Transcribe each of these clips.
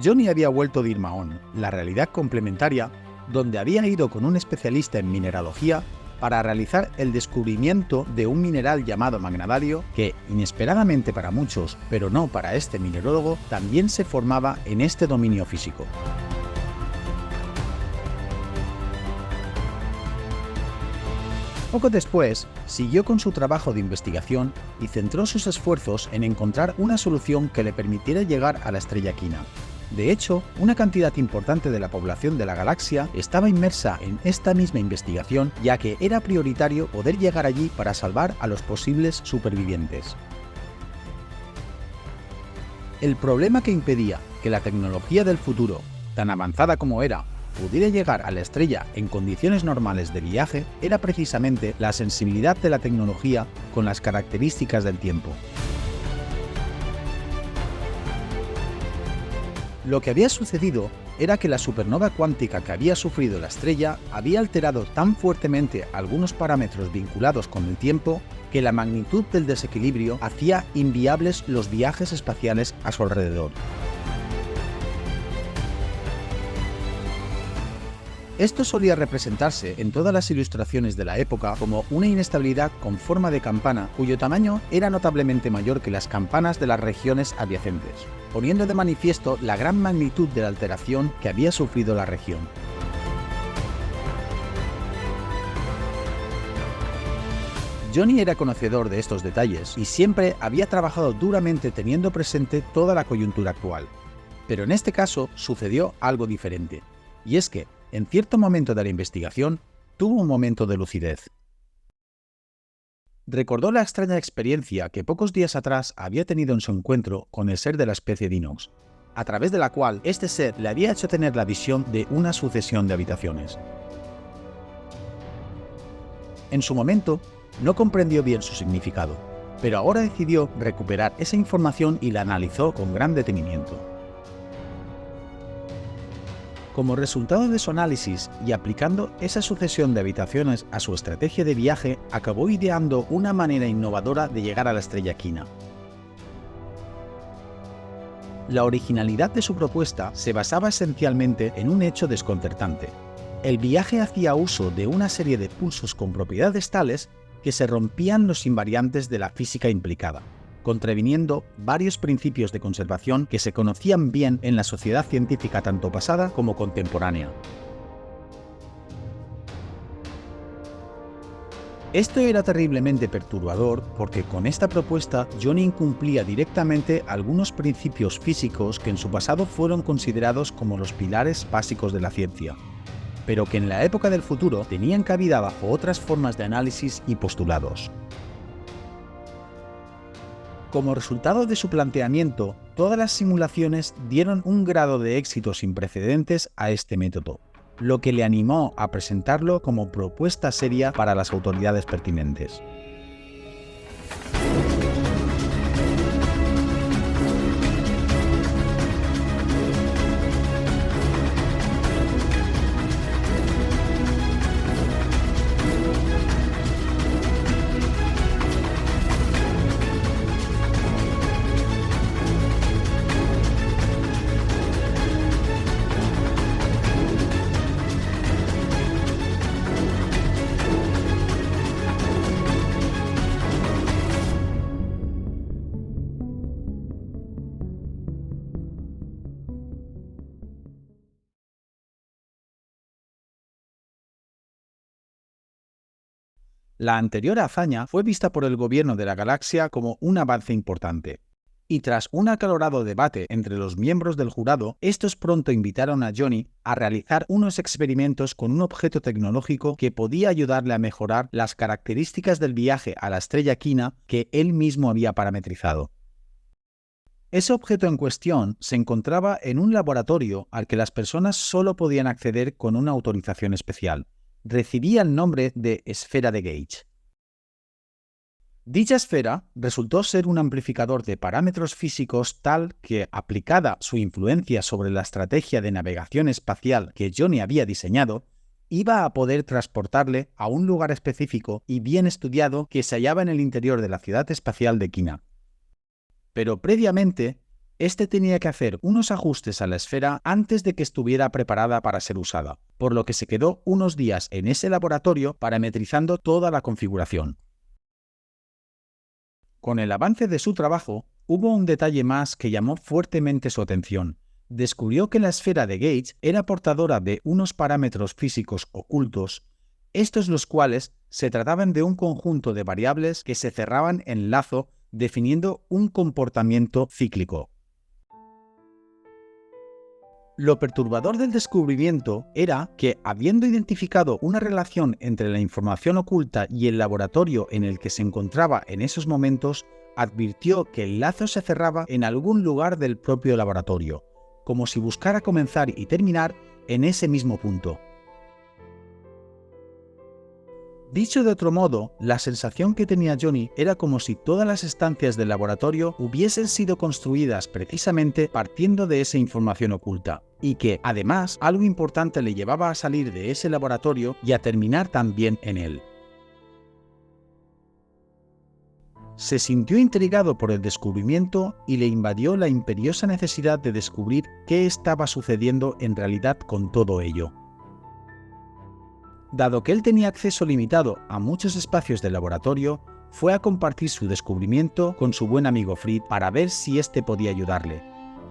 Johnny había vuelto de Irmaón, la realidad complementaria, donde había ido con un especialista en mineralogía para realizar el descubrimiento de un mineral llamado magnadario que, inesperadamente para muchos, pero no para este minerólogo, también se formaba en este dominio físico. Poco después, siguió con su trabajo de investigación y centró sus esfuerzos en encontrar una solución que le permitiera llegar a la estrella Quina. De hecho, una cantidad importante de la población de la galaxia estaba inmersa en esta misma investigación, ya que era prioritario poder llegar allí para salvar a los posibles supervivientes. El problema que impedía que la tecnología del futuro, tan avanzada como era, pudiera llegar a la estrella en condiciones normales de viaje era precisamente la sensibilidad de la tecnología con las características del tiempo. Lo que había sucedido era que la supernova cuántica que había sufrido la estrella había alterado tan fuertemente algunos parámetros vinculados con el tiempo que la magnitud del desequilibrio hacía inviables los viajes espaciales a su alrededor. Esto solía representarse en todas las ilustraciones de la época como una inestabilidad con forma de campana cuyo tamaño era notablemente mayor que las campanas de las regiones adyacentes, poniendo de manifiesto la gran magnitud de la alteración que había sufrido la región. Johnny era conocedor de estos detalles y siempre había trabajado duramente teniendo presente toda la coyuntura actual. Pero en este caso sucedió algo diferente, y es que, en cierto momento de la investigación, tuvo un momento de lucidez. Recordó la extraña experiencia que pocos días atrás había tenido en su encuentro con el ser de la especie Dinox, a través de la cual este ser le había hecho tener la visión de una sucesión de habitaciones. En su momento, no comprendió bien su significado, pero ahora decidió recuperar esa información y la analizó con gran detenimiento. Como resultado de su análisis y aplicando esa sucesión de habitaciones a su estrategia de viaje, acabó ideando una manera innovadora de llegar a la estrella Quina. La originalidad de su propuesta se basaba esencialmente en un hecho desconcertante. El viaje hacía uso de una serie de pulsos con propiedades tales que se rompían los invariantes de la física implicada, contraviniendo varios principios de conservación que se conocían bien en la sociedad científica tanto pasada como contemporánea. Esto era terriblemente perturbador porque con esta propuesta Johnny incumplía directamente algunos principios físicos que en su pasado fueron considerados como los pilares básicos de la ciencia, pero que en la época del futuro tenían cabida bajo otras formas de análisis y postulados. Como resultado de su planteamiento, todas las simulaciones dieron un grado de éxito sin precedentes a este método, lo que le animó a presentarlo como propuesta seria para las autoridades pertinentes. La anterior hazaña fue vista por el gobierno de la galaxia como un avance importante, y tras un acalorado debate entre los miembros del jurado, estos pronto invitaron a Johnny a realizar unos experimentos con un objeto tecnológico que podía ayudarle a mejorar las características del viaje a la estrella Quina que él mismo había parametrizado. Ese objeto en cuestión se encontraba en un laboratorio al que las personas solo podían acceder con una autorización especial. Recibía el nombre de esfera de Gauge. Dicha esfera resultó ser un amplificador de parámetros físicos tal que, aplicada su influencia sobre la estrategia de navegación espacial que Johnny había diseñado, iba a poder transportarle a un lugar específico y bien estudiado que se hallaba en el interior de la ciudad espacial de Quina. Pero previamente, Este tenía que hacer unos ajustes a la esfera antes de que estuviera preparada para ser usada, por lo que se quedó unos días en ese laboratorio parametrizando toda la configuración. Con el avance de su trabajo, hubo un detalle más que llamó fuertemente su atención. Descubrió que la esfera de Gage era portadora de unos parámetros físicos ocultos, estos los cuales se trataban de un conjunto de variables que se cerraban en lazo definiendo un comportamiento cíclico. Lo perturbador del descubrimiento era que, habiendo identificado una relación entre la información oculta y el laboratorio en el que se encontraba en esos momentos, advirtió que el lazo se cerraba en algún lugar del propio laboratorio, como si buscara comenzar y terminar en ese mismo punto. Dicho de otro modo, la sensación que tenía Johnny era como si todas las estancias del laboratorio hubiesen sido construidas precisamente partiendo de esa información oculta, y que, además, algo importante le llevaba a salir de ese laboratorio y a terminar también en él. Se sintió intrigado por el descubrimiento y le invadió la imperiosa necesidad de descubrir qué estaba sucediendo en realidad con todo ello. Dado que él tenía acceso limitado a muchos espacios del laboratorio, fue a compartir su descubrimiento con su buen amigo Fritz para ver si éste podía ayudarle.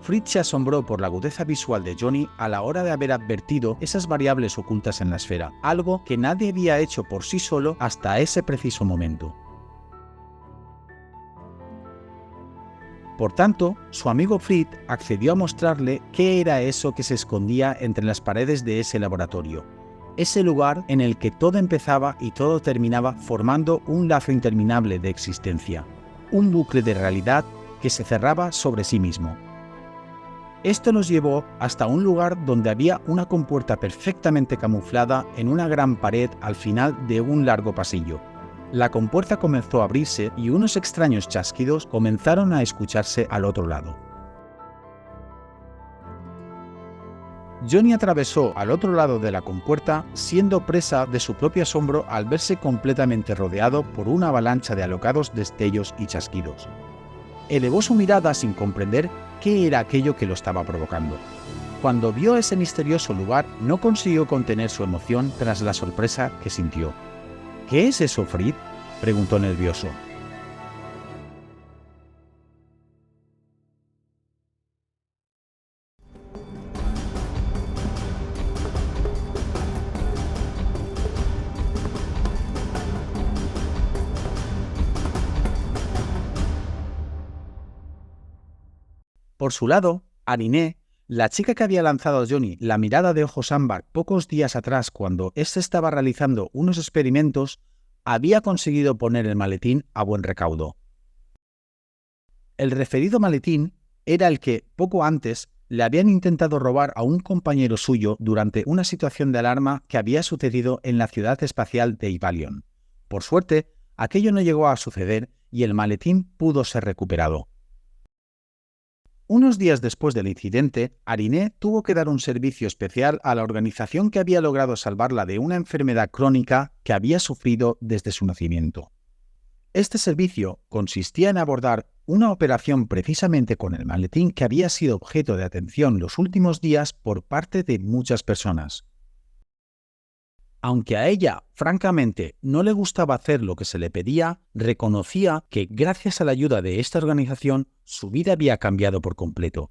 Fritz se asombró por la agudeza visual de Johnny a la hora de haber advertido esas variables ocultas en la esfera, algo que nadie había hecho por sí solo hasta ese preciso momento. Por tanto, su amigo Fritz accedió a mostrarle qué era eso que se escondía entre las paredes de ese laboratorio. Ese lugar en el que todo empezaba y todo terminaba formando un lazo interminable de existencia, un bucle de realidad que se cerraba sobre sí mismo. Esto nos llevó hasta un lugar donde había una compuerta perfectamente camuflada en una gran pared al final de un largo pasillo. La compuerta comenzó a abrirse y unos extraños chasquidos comenzaron a escucharse al otro lado. Johnny atravesó al otro lado de la compuerta, siendo presa de su propio asombro al verse completamente rodeado por una avalancha de alocados destellos y chasquidos. Elevó su mirada sin comprender qué era aquello que lo estaba provocando. Cuando vio ese misterioso lugar, no consiguió contener su emoción tras la sorpresa que sintió. ¿Qué es eso, Fritz?, preguntó nervioso. Por su lado, Ariné, la chica que había lanzado a Johnny la mirada de ojos ámbar pocos días atrás cuando éste estaba realizando unos experimentos, había conseguido poner el maletín a buen recaudo. El referido maletín era el que, poco antes, le habían intentado robar a un compañero suyo durante una situación de alarma que había sucedido en la ciudad espacial de Ivalion. Por suerte, aquello no llegó a suceder y el maletín pudo ser recuperado. Unos días después del incidente, Ariné tuvo que dar un servicio especial a la organización que había logrado salvarla de una enfermedad crónica que había sufrido desde su nacimiento. Este servicio consistía en abordar una operación precisamente con el maletín que había sido objeto de atención los últimos días por parte de muchas personas. Aunque a ella, francamente, no le gustaba hacer lo que se le pedía, reconocía que gracias a la ayuda de esta organización, su vida había cambiado por completo.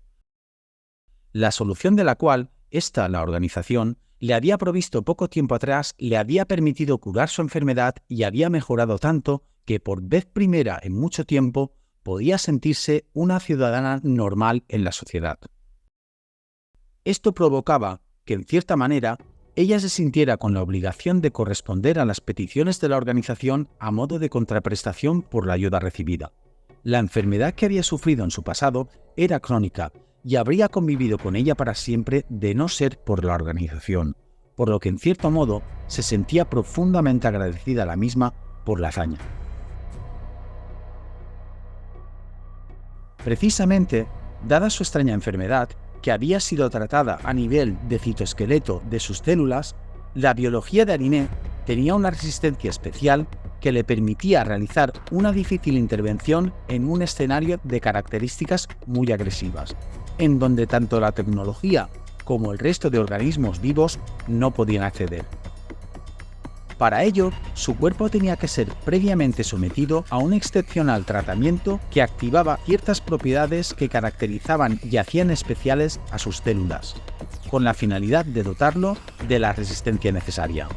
La solución de la cual, la organización, le había provisto poco tiempo atrás, le había permitido curar su enfermedad y había mejorado tanto que por vez primera en mucho tiempo podía sentirse una ciudadana normal en la sociedad. Esto provocaba que, en cierta manera, ella se sintiera con la obligación de corresponder a las peticiones de la organización a modo de contraprestación por la ayuda recibida. La enfermedad que había sufrido en su pasado era crónica y habría convivido con ella para siempre de no ser por la organización, por lo que en cierto modo se sentía profundamente agradecida a la misma por la hazaña. Precisamente, dada su extraña enfermedad, que había sido tratada a nivel de citoesqueleto de sus células, la biología de Ariné tenía una resistencia especial que le permitía realizar una difícil intervención en un escenario de características muy agresivas, en donde tanto la tecnología como el resto de organismos vivos no podían acceder. Para ello, su cuerpo tenía que ser previamente sometido a un excepcional tratamiento que activaba ciertas propiedades que caracterizaban y hacían especiales a sus células, con la finalidad de dotarlo de la resistencia necesaria.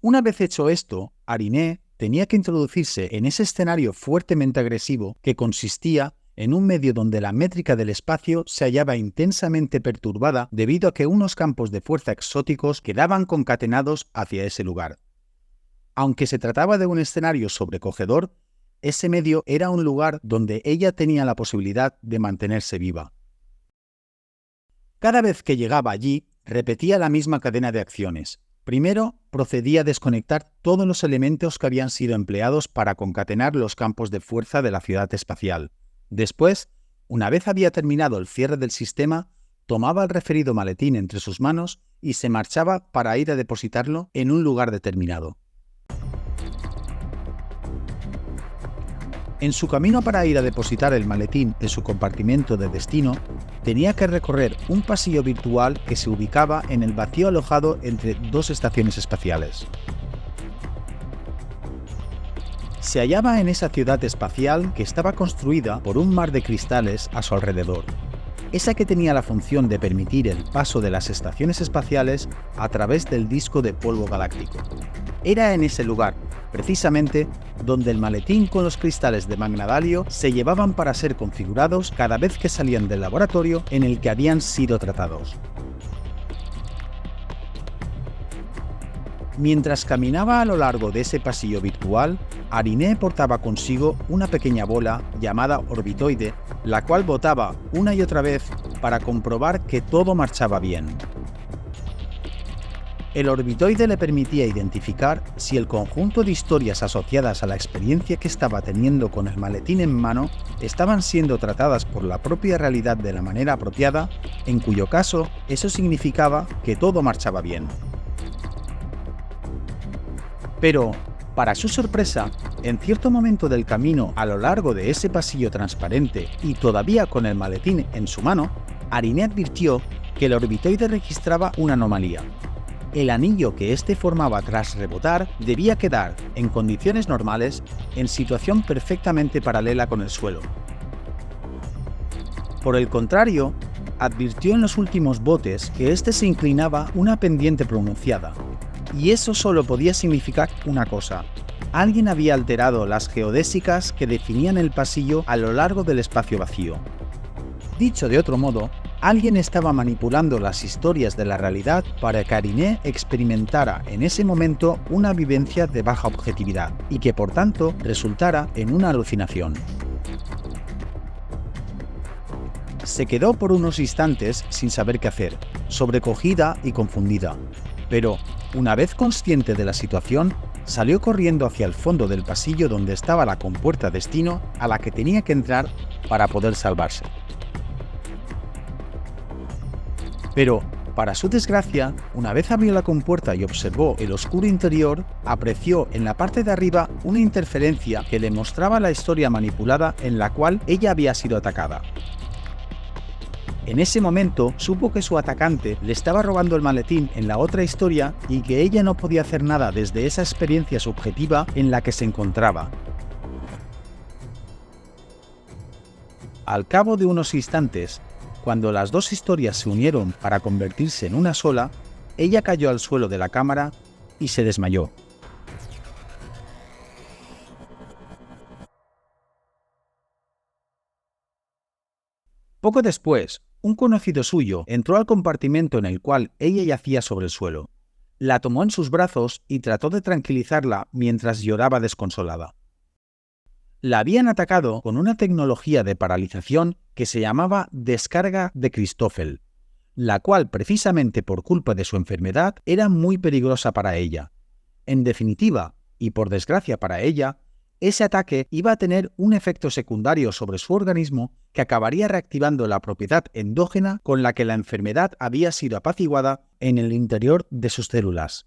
Una vez hecho esto, Ariné tenía que introducirse en ese escenario fuertemente agresivo que consistía en un medio donde la métrica del espacio se hallaba intensamente perturbada debido a que unos campos de fuerza exóticos quedaban concatenados hacia ese lugar. Aunque se trataba de un escenario sobrecogedor, ese medio era un lugar donde ella tenía la posibilidad de mantenerse viva. Cada vez que llegaba allí, repetía la misma cadena de acciones. Primero, procedía a desconectar todos los elementos que habían sido empleados para concatenar los campos de fuerza de la ciudad espacial. Después, una vez había terminado el cierre del sistema, tomaba el referido maletín entre sus manos y se marchaba para ir a depositarlo en un lugar determinado. En su camino para ir a depositar el maletín en su compartimento de destino, tenía que recorrer un pasillo virtual que se ubicaba en el vacío alojado entre dos estaciones espaciales. Se hallaba en esa ciudad espacial que estaba construida por un mar de cristales a su alrededor, esa que tenía la función de permitir el paso de las estaciones espaciales a través del disco de polvo galáctico. Era en ese lugar, precisamente, donde el maletín con los cristales de magnadalio se llevaban para ser configurados cada vez que salían del laboratorio en el que habían sido tratados. Mientras caminaba a lo largo de ese pasillo virtual, Ariné portaba consigo una pequeña bola llamada orbitoide, la cual botaba una y otra vez para comprobar que todo marchaba bien. El orbitoide le permitía identificar si el conjunto de historias asociadas a la experiencia que estaba teniendo con el maletín en mano estaban siendo tratadas por la propia realidad de la manera apropiada, en cuyo caso eso significaba que todo marchaba bien. Pero, para su sorpresa, en cierto momento del camino a lo largo de ese pasillo transparente y todavía con el maletín en su mano, Ariné advirtió que el orbitoide registraba una anomalía. El anillo que éste formaba tras rebotar debía quedar, en condiciones normales, en situación perfectamente paralela con el suelo. Por el contrario, advirtió en los últimos botes que éste se inclinaba una pendiente pronunciada, y eso solo podía significar una cosa: alguien había alterado las geodésicas que definían el pasillo a lo largo del espacio vacío. Dicho de otro modo, alguien estaba manipulando las historias de la realidad para que Ariné experimentara en ese momento una vivencia de baja objetividad y que por tanto resultara en una alucinación. Se quedó por unos instantes sin saber qué hacer, sobrecogida y confundida, pero, una vez consciente de la situación, salió corriendo hacia el fondo del pasillo donde estaba la compuerta destino a la que tenía que entrar para poder salvarse. Pero, para su desgracia, una vez abrió la compuerta y observó el oscuro interior, apreció en la parte de arriba una interferencia que le mostraba la historia manipulada en la cual ella había sido atacada. En ese momento supo que su atacante le estaba robando el maletín en la otra historia y que ella no podía hacer nada desde esa experiencia subjetiva en la que se encontraba. Al cabo de unos instantes, cuando las dos historias se unieron para convertirse en una sola, ella cayó al suelo de la cámara y se desmayó. Poco después, un conocido suyo entró al compartimento en el cual ella yacía sobre el suelo. La tomó en sus brazos y trató de tranquilizarla mientras lloraba desconsolada. La habían atacado con una tecnología de paralización que se llamaba descarga de Christoffel, la cual precisamente por culpa de su enfermedad era muy peligrosa para ella. En definitiva, y por desgracia para ella, ese ataque iba a tener un efecto secundario sobre su organismo que acabaría reactivando la propiedad endógena con la que la enfermedad había sido apaciguada en el interior de sus células.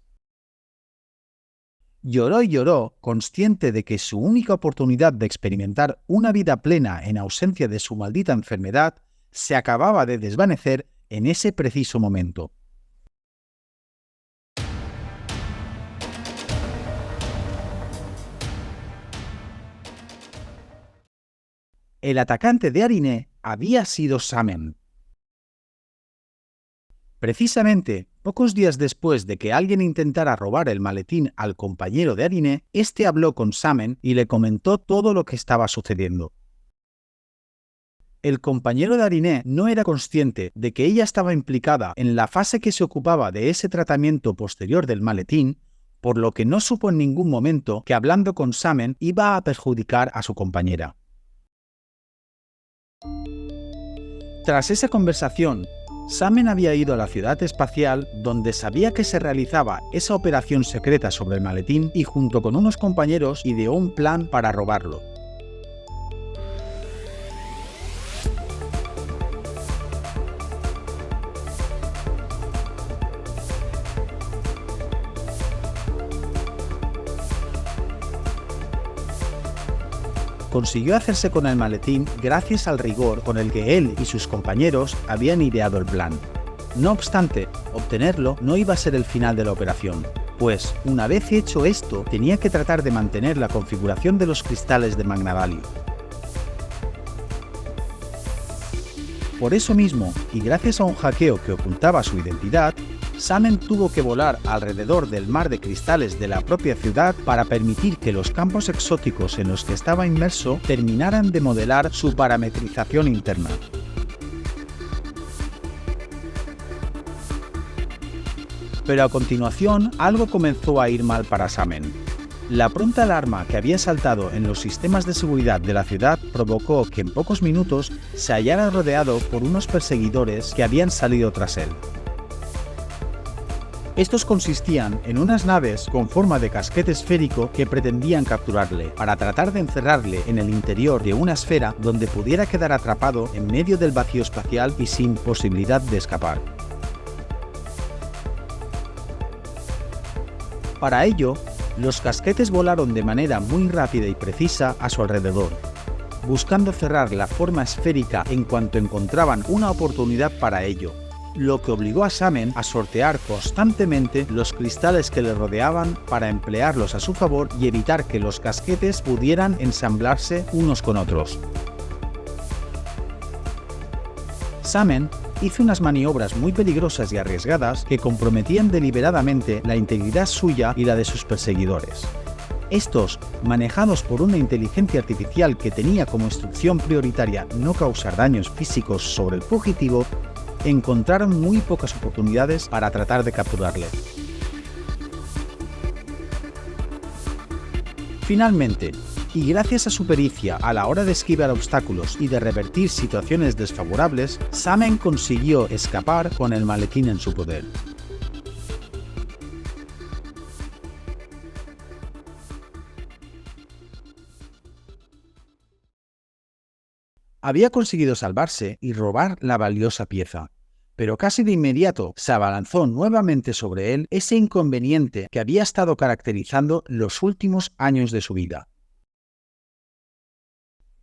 Lloró y lloró, consciente de que su única oportunidad de experimentar una vida plena en ausencia de su maldita enfermedad se acababa de desvanecer en ese preciso momento. El atacante de Ariné había sido Samen. Precisamente, pocos días después de que alguien intentara robar el maletín al compañero de Ariné, este habló con Samen y le comentó todo lo que estaba sucediendo. El compañero de Ariné no era consciente de que ella estaba implicada en la fase que se ocupaba de ese tratamiento posterior del maletín, por lo que no supo en ningún momento que hablando con Samen iba a perjudicar a su compañera. Tras esa conversación, Samen había ido a la ciudad espacial donde sabía que se realizaba esa operación secreta sobre el maletín y junto con unos compañeros ideó un plan para robarlo. Consiguió hacerse con el maletín gracias al rigor con el que él y sus compañeros habían ideado el plan. No obstante, obtenerlo no iba a ser el final de la operación, pues, una vez hecho esto, tenía que tratar de mantener la configuración de los cristales de Magnavali. Por eso mismo, y gracias a un hackeo que ocultaba su identidad, Samen tuvo que volar alrededor del mar de cristales de la propia ciudad para permitir que los campos exóticos en los que estaba inmerso terminaran de modelar su parametrización interna. Pero a continuación, algo comenzó a ir mal para Samen. La pronta alarma que había saltado en los sistemas de seguridad de la ciudad provocó que en pocos minutos se hallara rodeado por unos perseguidores que habían salido tras él. Estos consistían en unas naves con forma de casquete esférico que pretendían capturarle, para tratar de encerrarle en el interior de una esfera donde pudiera quedar atrapado en medio del vacío espacial y sin posibilidad de escapar. Para ello, los casquetes volaron de manera muy rápida y precisa a su alrededor, buscando cerrar la forma esférica en cuanto encontraban una oportunidad para ello, lo que obligó a Samen a sortear constantemente los cristales que le rodeaban para emplearlos a su favor y evitar que los casquetes pudieran ensamblarse unos con otros. Samen hizo unas maniobras muy peligrosas y arriesgadas que comprometían deliberadamente la integridad suya y la de sus perseguidores. Estos, manejados por una inteligencia artificial que tenía como instrucción prioritaria no causar daños físicos sobre el fugitivo, encontraron muy pocas oportunidades para tratar de capturarle. Finalmente, y gracias a su pericia a la hora de esquivar obstáculos y de revertir situaciones desfavorables, Samen consiguió escapar con el maletín en su poder. Había conseguido salvarse y robar la valiosa pieza, pero casi de inmediato se abalanzó nuevamente sobre él ese inconveniente que había estado caracterizando los últimos años de su vida.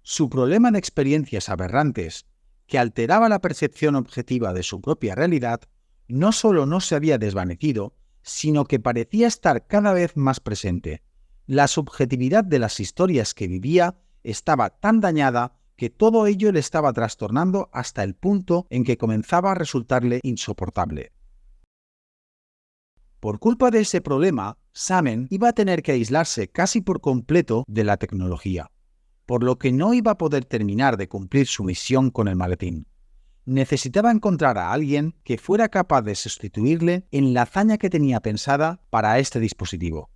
Su problema de experiencias aberrantes, que alteraba la percepción objetiva de su propia realidad, no solo no se había desvanecido, sino que parecía estar cada vez más presente. La subjetividad de las historias que vivía estaba tan dañada que todo ello le estaba trastornando hasta el punto en que comenzaba a resultarle insoportable. Por culpa de ese problema, Samen iba a tener que aislarse casi por completo de la tecnología, por lo que no iba a poder terminar de cumplir su misión con el maletín. Necesitaba encontrar a alguien que fuera capaz de sustituirle en la hazaña que tenía pensada para este dispositivo.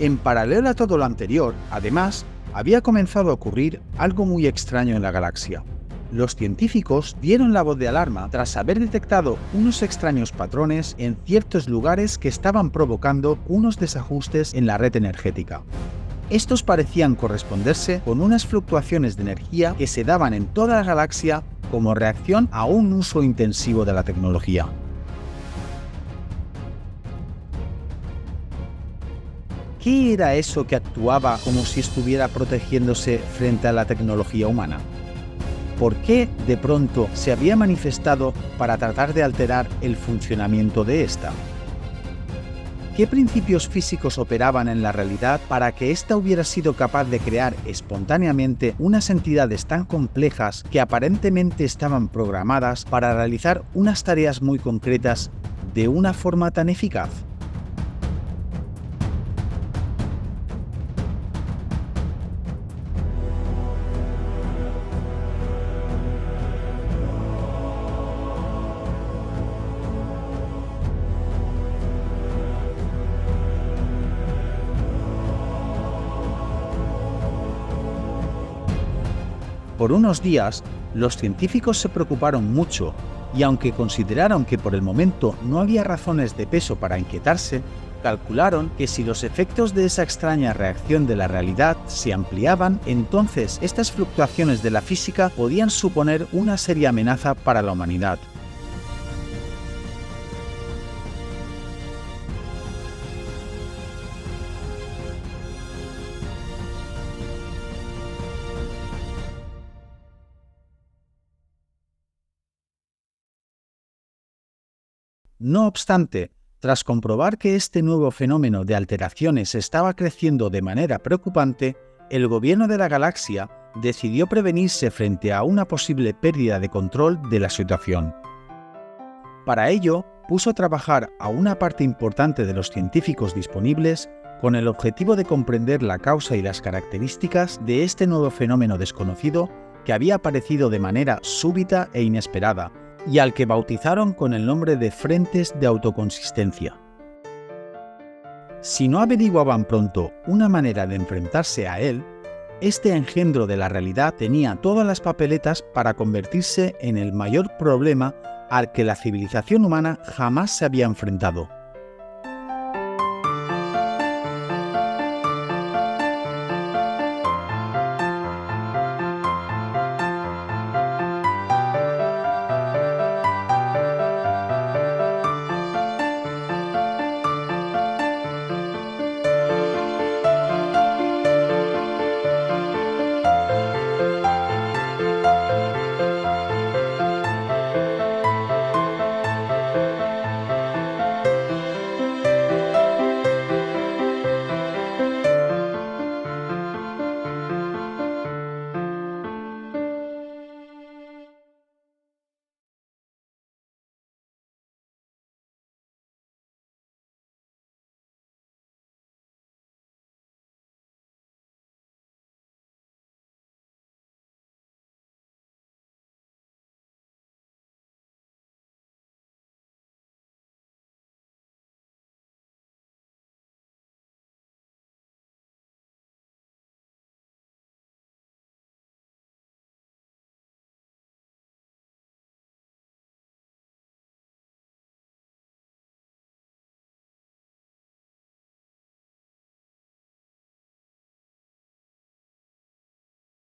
En paralelo a todo lo anterior, además, había comenzado a ocurrir algo muy extraño en la galaxia. Los científicos dieron la voz de alarma tras haber detectado unos extraños patrones en ciertos lugares que estaban provocando unos desajustes en la red energética. Estos parecían corresponderse con unas fluctuaciones de energía que se daban en toda la galaxia como reacción a un uso intensivo de la tecnología. ¿Qué era eso que actuaba como si estuviera protegiéndose frente a la tecnología humana? ¿Por qué de pronto se había manifestado para tratar de alterar el funcionamiento de esta? ¿Qué principios físicos operaban en la realidad para que ésta hubiera sido capaz de crear espontáneamente unas entidades tan complejas que aparentemente estaban programadas para realizar unas tareas muy concretas de una forma tan eficaz? Por unos días, los científicos se preocuparon mucho y aunque consideraron que por el momento no había razones de peso para inquietarse, calcularon que si los efectos de esa extraña reacción de la realidad se ampliaban, entonces estas fluctuaciones de la física podían suponer una seria amenaza para la humanidad. No obstante, tras comprobar que este nuevo fenómeno de alteraciones estaba creciendo de manera preocupante, el gobierno de la galaxia decidió prevenirse frente a una posible pérdida de control de la situación. Para ello, puso a trabajar a una parte importante de los científicos disponibles con el objetivo de comprender la causa y las características de este nuevo fenómeno desconocido que había aparecido de manera súbita e inesperada, y al que bautizaron con el nombre de frentes de autoconsistencia. Si no averiguaban pronto una manera de enfrentarse a él, este engendro de la realidad tenía todas las papeletas para convertirse en el mayor problema al que la civilización humana jamás se había enfrentado.